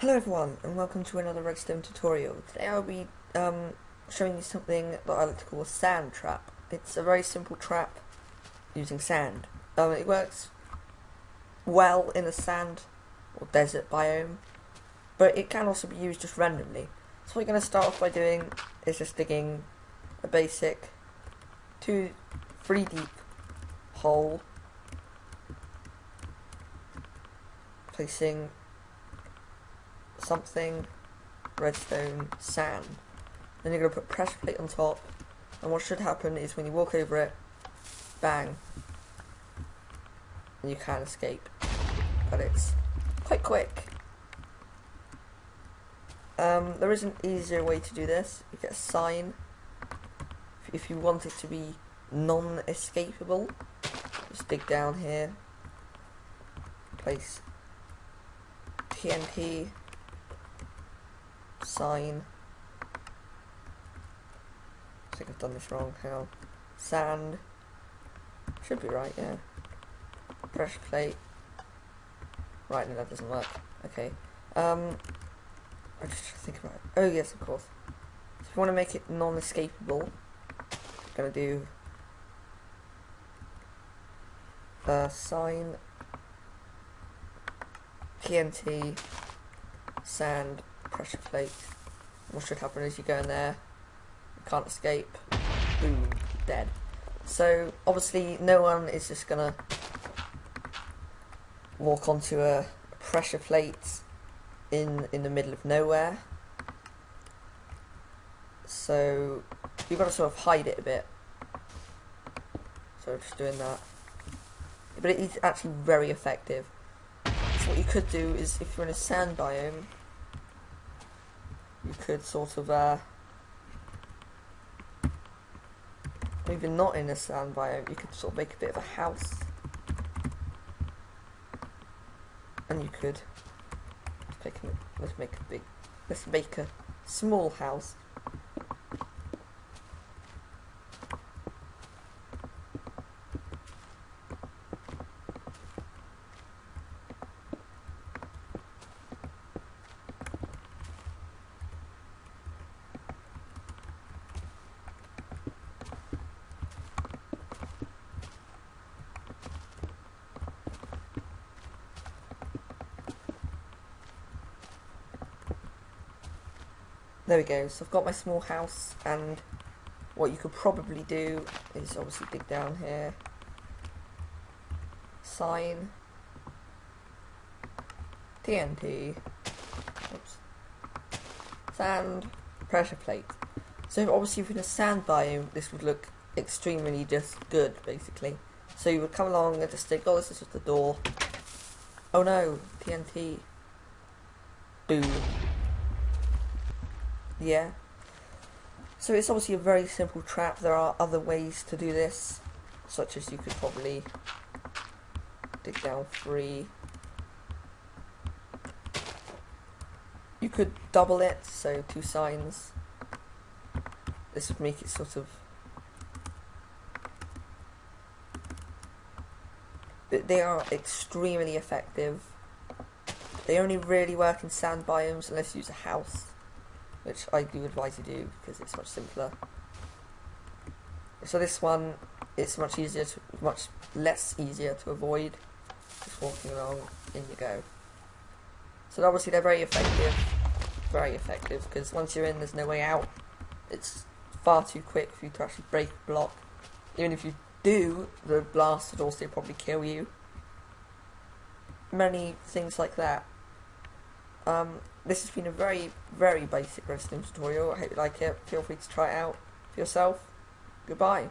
Hello everyone, and welcome to another redstone tutorial. Today I'll be showing you something that I like to call a sand trap. It's a very simple trap using sand. It works well in a sand or desert biome, but it can also be used just randomly. So what we're going to start off by doing is just digging a basic 3 deep hole, placing something, redstone, sand. Then you're going to put pressure plate on top, and what should happen is when you walk over it, bang, and you can escape. But it's quite quick. There is an easier way to do this. You get a sign. If you want it to be non-escapable, just dig down here, place TNT, sign. I think I've done this wrong. Hang on. Sand. Should be right, yeah. Pressure plate. Right, no, that doesn't work. Okay. I just think about it. Oh yes, of course. So if you want to make it non-escapable, I'm gonna do sign, TNT, sand, pressure plate. What should happen is you go in there, you can't escape, boom, dead. So obviously no one is just gonna walk onto a pressure plate in the middle of nowhere. So you've got to sort of hide it a bit. So just doing that. But it is actually very effective. So what you could do is, if you're in a sand biome, you could sort of, even not in a sand biome, you could sort of make a bit of a house. And you could, let's make a small house. There we go, so I've got my small house, and what you could probably do is obviously dig down here, sign, TNT, oops, sand, pressure plate. So obviously if you're in a sand biome, this would look extremely just good, basically. So you would come along and just think, oh, this is just the door. Oh no, TNT. Boom. Yeah. So it's obviously a very simple trap. There are other ways to do this, such as you could probably dig down 3. You could double it, so 2 signs. This would make it sort of... They are extremely effective. They only really work in sand biomes unless you use a house, which I do advise you do because it's much simpler. So this one, it's much less easier to avoid. Just walking along, in you go. So obviously they're very effective, because once you're in, there's no way out. It's far too quick for you to actually break a block. Even if you do, the blast would also probably kill you. Many things like that. This has been a very, very basic redstone tutorial. I hope you like it. Feel free to try it out for yourself. Goodbye.